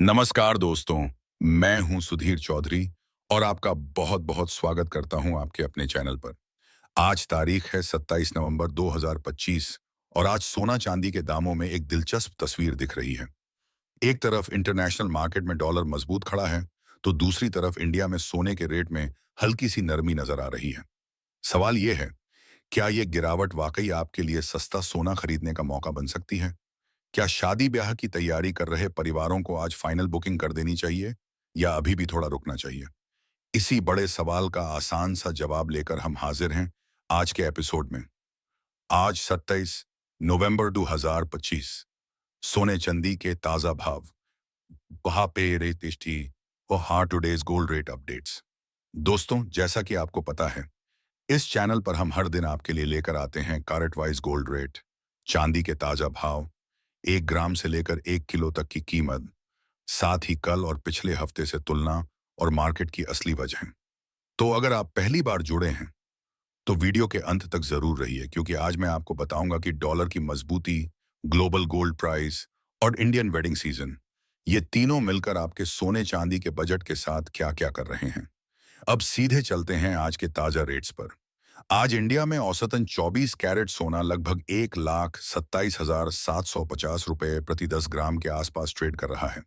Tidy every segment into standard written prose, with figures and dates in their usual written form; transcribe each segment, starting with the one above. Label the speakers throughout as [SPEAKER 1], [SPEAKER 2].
[SPEAKER 1] नमस्कार दोस्तों, मैं हूं सुधीर चौधरी और आपका बहुत बहुत स्वागत करता हूं आपके अपने चैनल पर। आज तारीख है 27 नवंबर 2025 और आज सोना चांदी के दामों में एक दिलचस्प तस्वीर दिख रही है। एक तरफ इंटरनेशनल मार्केट में डॉलर मजबूत खड़ा है, तो दूसरी तरफ इंडिया में सोने के रेट में हल्की सी नरमी नजर आ रही है। सवाल ये है, क्या ये गिरावट वाकई आपके लिए सस्ता सोना खरीदने का मौका बन सकती है? क्या शादी ब्याह की तैयारी कर रहे परिवारों को आज फाइनल बुकिंग कर देनी चाहिए या अभी भी थोड़ा रुकना चाहिए? इसी बड़े सवाल का आसान सा जवाब लेकर हम हाजिर हैं आज के एपिसोड में। आज 27 नवंबर 2025 सोने चांदी के ताजा भाव, वहां पे रेट तिष्ठी और हार टुडेज गोल्ड रेट अपडेट्स। दोस्तों, जैसा कि आपको पता है, इस चैनल पर हम हर दिन आपके लिए लेकर आते हैं कैरेट वाइज गोल्ड रेट, चांदी के ताजा भाव, 1 ग्राम से लेकर 1 किलो तक की कीमत, साथ ही कल और पिछले हफ्ते से तुलना और मार्केट की असली वजह। तो अगर आप पहली बार जुड़े हैं तो वीडियो के अंत तक जरूर रहिए, क्योंकि आज मैं आपको बताऊंगा कि डॉलर की मजबूती, ग्लोबल गोल्ड प्राइस और इंडियन वेडिंग सीजन, ये तीनों मिलकर आपके सोने चांदी के बजट के साथ क्या क्या कर रहे हैं। अब सीधे चलते हैं आज के ताजा रेट्स पर। आज इंडिया में औसतन 24 कैरेट सोना लगभग 1,27,750 रुपए प्रति 10 ग्राम के आसपास ट्रेड कर रहा है।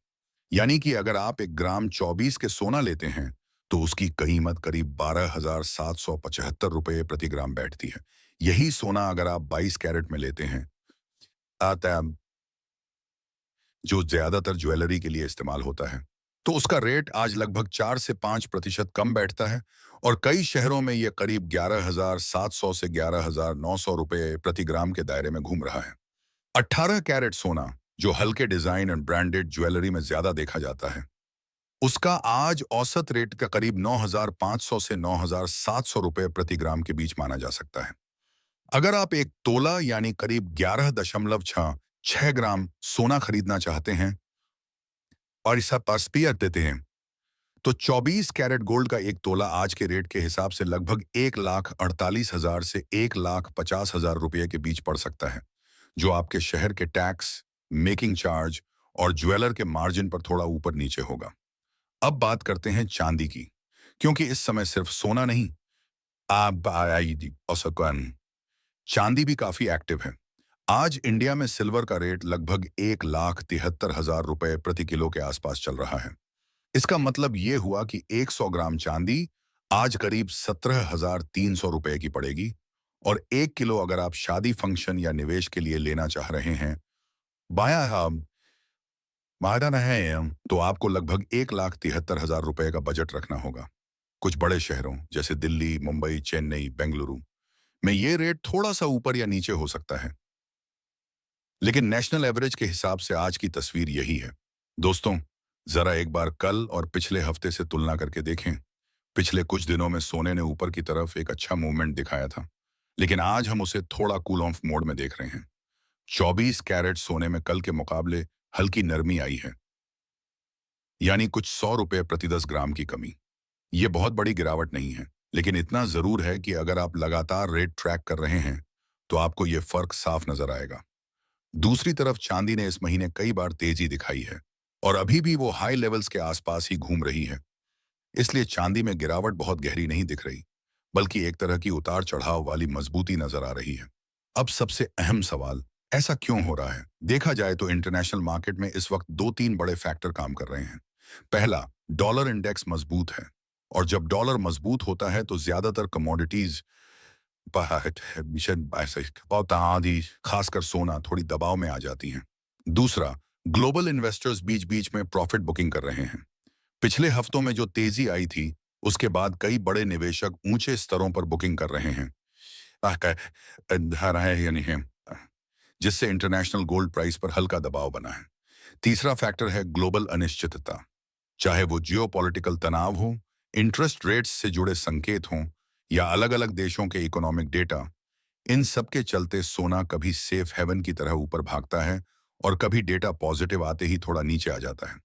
[SPEAKER 1] यानी कि अगर आप 1 ग्राम 24 के सोना लेते हैं तो उसकी कीमत करीब 12,775 प्रति ग्राम बैठती है। यही सोना अगर आप 22 कैरेट में लेते हैं, आता है, जो ज्यादातर ज्वेलरी के लिए इस्तेमाल होता है, तो उसका रेट आज लगभग 4 से 5% कम बैठता है और कई शहरों में यह करीब 11,700 से 11,900 रुपए प्रति ग्राम के दायरे में घूम रहा है। 18 कैरेट सोना, जो हल्के डिजाइन एंड ब्रांडेड ज्वेलरी में ज्यादा देखा जाता है, उसका आज औसत रेट का करीब 9,500 से 9,700 रुपए प्रति ग्राम के बीच माना जा सकता है। अगर आप एक तोला यानी करीब 11.6 ग्राम सोना खरीदना चाहते हैं और इस पास पियर देते हैं, तो 24 कैरेट गोल्ड का एक तोला आज के रेट के हिसाब से लगभग 1,48,000 से 1,50,000 रुपये के बीच पड़ सकता है, जो आपके शहर के टैक्स, मेकिंग चार्ज और ज्वेलर के मार्जिन पर थोड़ा ऊपर नीचे होगा। अब बात करते हैं चांदी की, क्योंकि इस समय सिर्फ सोना नहीं, आप औसतन चांदी भी काफी एक्टिव है। आज इंडिया में सिल्वर का रेट लगभग 1,73,000 रुपए प्रति किलो के आसपास चल रहा है। इसका मतलब ये हुआ कि 100 ग्राम चांदी आज करीब 17,300 रुपए की पड़ेगी और 1 किलो अगर आप शादी फंक्शन या निवेश के लिए लेना चाह रहे हैं, बाया मायदा है, तो आपको लगभग 1,73,000 रुपए का बजट रखना होगा। कुछ बड़े शहरों जैसे दिल्ली, मुंबई, चेन्नई, बेंगलुरु में ये रेट थोड़ा सा ऊपर या नीचे हो सकता है, लेकिन नेशनल एवरेज के हिसाब से आज की तस्वीर यही है। दोस्तों, जरा एक बार कल और पिछले हफ्ते से तुलना करके देखें। पिछले कुछ दिनों में सोने ने ऊपर की तरफ एक अच्छा मूवमेंट दिखाया था, लेकिन आज हम उसे थोड़ा कूल ऑफ मोड में देख रहे हैं। 24 कैरेट सोने में कल के मुकाबले हल्की नरमी आई है, यानी कुछ 100 रुपए प्रति 10 ग्राम की कमी। ये बहुत बड़ी गिरावट नहीं है, लेकिन इतना जरूर है कि अगर आप लगातार रेट ट्रैक कर रहे हैं तो आपको ये फर्क साफ नजर आएगा। दूसरी तरफ चांदी ने इस महीने कई बार तेजी दिखाई है और अभी भी वो हाई लेवल्स के आसपास ही घूम रही है। इसलिए चांदी में गिरावट बहुत गहरी नहीं दिख रही, बल्कि एक तरह की उतार चढ़ाव वाली मजबूती नजर आ रही है। अब सबसे अहम सवाल, ऐसा क्यों हो रहा है? देखा जाए तो इंटरनेशनल मार्केट में इस वक्त 2-3 बड़े फैक्टर काम कर रहे हैं। पहला, डॉलर इंडेक्स मजबूत है और जब डॉलर मजबूत होता है तो ज्यादातर कमोडिटीज, खासकर सोना, थोड़ी दबाव में आ जाती हैं। दूसरा, ग्लोबल इन्वेस्टर्स बीच बीच में प्रॉफिट बुकिंग कर रहे हैं। पिछले हफ्तों में जो तेजी आई थी, उसके बाद कई बड़े निवेशक ऊंचे स्तरों पर बुकिंग कर रहे हैं, यानी है, जिससे इंटरनेशनल गोल्ड प्राइस पर हल्का दबाव बना है। तीसरा फैक्टर है ग्लोबल अनिश्चितता, चाहे वो जियोपॉलिटिकल तनाव हो, इंटरेस्ट रेट्स से जुड़े संकेत हों या अलग अलग देशों के इकोनॉमिक डेटा। इन सब के चलते सोना कभी सेफ हेवन की तरह ऊपर भागता है और कभी डेटा पॉजिटिव आते ही थोड़ा नीचे आ जाता है।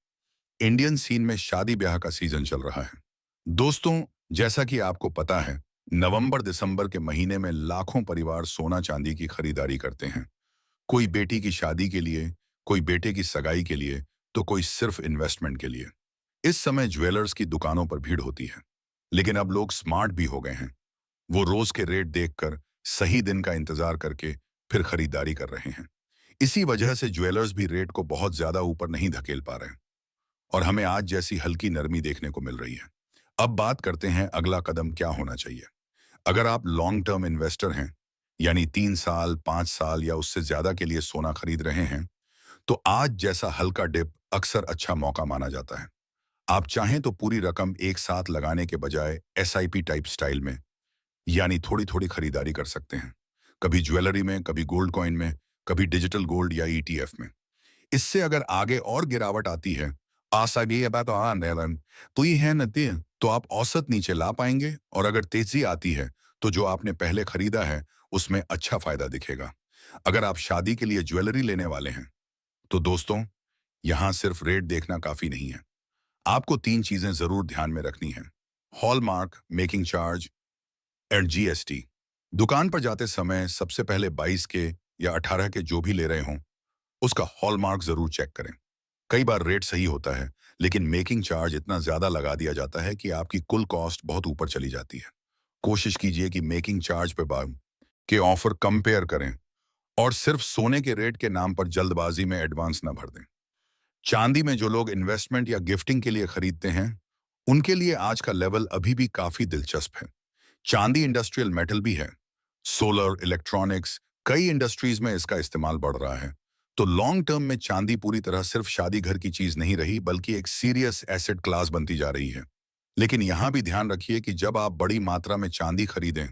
[SPEAKER 1] इंडियन सीन में शादी ब्याह का सीजन चल रहा है। दोस्तों, जैसा कि आपको पता है, नवंबर दिसंबर के महीने में लाखों परिवार सोना चांदी की खरीदारी करते हैं। कोई बेटी की शादी के लिए, कोई बेटे की सगाई के लिए, तो कोई सिर्फ इन्वेस्टमेंट के लिए। इस समय ज्वेलर्स की दुकानों पर भीड़ होती है, लेकिन अब लोग स्मार्ट भी हो गए हैं। वो रोज के रेट देखकर सही दिन का इंतजार करके फिर खरीदारी कर रहे हैं। इसी वजह से ज्वेलर्स भी रेट को बहुत ज्यादा ऊपर नहीं धकेल पा रहे हैं और हमें आज जैसी हल्की नरमी देखने को मिल रही है। अब बात करते हैं अगला कदम क्या होना चाहिए। अगर आप लॉन्ग टर्म इन्वेस्टर हैं, यानी 3 साल 5 साल या उससे ज्यादा के लिए सोना खरीद रहे हैं, तो आज जैसा हल्का डिप अक्सर अच्छा मौका माना जाता है। आप चाहें तो पूरी रकम एक साथ लगाने के बजाय एसआईपी टाइप स्टाइल में, यानी थोड़ी थोड़ी खरीदारी कर सकते हैं। कभी ज्वेलरी में, कभी गोल्ड कॉइन में, कभी डिजिटल गोल्ड या ईटीएफ में। इससे अगर आगे और गिरावट आती है, आशा भी है बात तो ये है नती, तो आप औसत नीचे ला पाएंगे, और अगर तेजी आती है तो जो आपने पहले खरीदा है उसमें अच्छा फायदा दिखेगा। अगर आप शादी के लिए ज्वेलरी लेने वाले हैं, तो दोस्तों, यहां सिर्फ रेट देखना काफी नहीं है। आपको 3 चीजें जरूर ध्यान में रखनी है: hallmark, making charge and GST. दुकान पर जाते समय सबसे पहले 22 के या 18 के जो भी ले रहे हों, उसका हॉलमार्क जरूर चेक करें। कई बार रेट सही होता है, लेकिन मेकिंग चार्ज इतना ज्यादा लगा दिया जाता है कि आपकी कुल कॉस्ट बहुत ऊपर चली जाती है। कोशिश कीजिए कि मेकिंग चार्ज पे बाद के ऑफर कंपेयर करें और सिर्फ सोने के रेट के नाम पर जल्दबाजी में एडवांस ना भर दें। चांदी में जो लोग इन्वेस्टमेंट या गिफ्टिंग के लिए खरीदते हैं, उनके लिए आज का लेवल अभी भी काफी दिलचस्प है। चांदी इंडस्ट्रियल मेटल भी है। सोलर, इलेक्ट्रॉनिक्स, कई इंडस्ट्रीज में इसका इस्तेमाल बढ़ रहा है। तो लॉन्ग टर्म में चांदी पूरी तरह सिर्फ शादी घर की चीज नहीं रही, बल्कि एक सीरियस एसेट क्लास बनती जा रही है। लेकिन यहां भी ध्यान रखिए कि जब आप बड़ी मात्रा में चांदी खरीदें,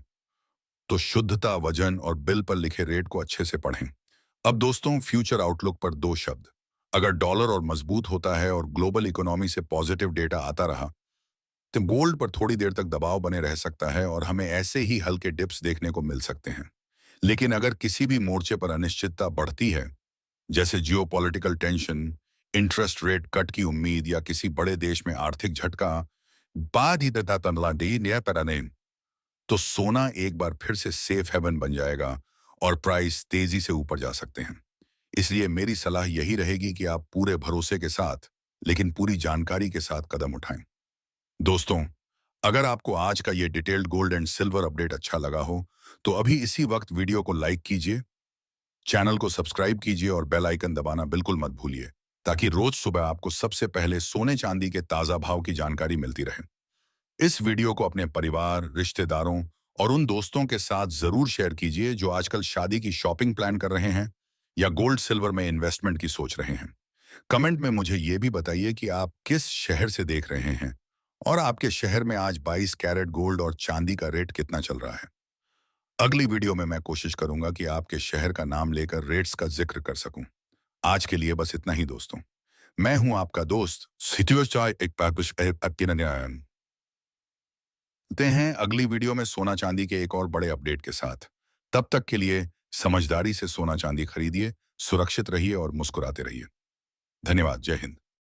[SPEAKER 1] तो शुद्धता, वजन और बिल पर लिखे रेट को अच्छे से पढ़ें। अब दोस्तों, फ्यूचर आउटलुक पर 2 शब्द। अगर डॉलर और मजबूत होता है और ग्लोबल इकोनॉमी से पॉजिटिव डेटा आता रहा, तो गोल्ड पर थोड़ी देर तक दबाव बने रह सकता है और हमें ऐसे ही हल्के डिप्स देखने को मिल सकते हैं। लेकिन अगर किसी भी मोर्चे पर अनिश्चितता बढ़ती है, जैसे geopolitical tension, interest rate cut की उम्मीद या किसी बड़े देश में आर्थिक झटका, बाद ही देता तनला डी न्याय पैराने, तो सोना एक बार फिर से सेफ हेवन बन जाएगा और प्राइस तेजी से ऊपर जा सकते हैं। इसलिए मेरी सलाह यही रहेगी कि आप पूरे भरोसे के साथ, लेकिन पूरी जानकारी के साथ कदम उठाएं। दोस्तों, अगर आपको आज का ये detailed gold and silver update अच्छा लगा हो, तो अभी इसी वक्त वीडियो को लाइक कीजिए, चैनल को सब्सक्राइब कीजिए और बेल आइकन दबाना बिल्कुल मत भूलिए, ताकि रोज सुबह आपको सबसे पहले सोने चांदी के ताजा भाव की जानकारी मिलती रहे। इस वीडियो को अपने परिवार, रिश्तेदारों और उन दोस्तों के साथ जरूर शेयर कीजिए जो आजकल शादी की शॉपिंग प्लान कर रहे हैं या गोल्ड सिल्वर में इन्वेस्टमेंट की सोच रहे हैं। कमेंट में मुझे ये भी बताइए कि आप किस शहर से देख रहे हैं और आपके शहर में आज 22 कैरेट गोल्ड और चांदी का रेट कितना चल रहा है। अगली वीडियो में मैं कोशिश करूंगा कि आपके शहर का नाम लेकर रेट्स का जिक्र कर सकूं। आज के लिए बस इतना ही दोस्तों। मैं हूं आपका दोस्त सितुअस चाय एक पैपुश मिलते हैं अगली वीडियो में सोना चांदी के एक और बड़े अपडेट के साथ। तब तक के लिए समझदारी से सोना चांदी खरीदिए, सुरक्षित रहिए और मुस्कुराते रहिए। धन्यवाद। जय हिंद।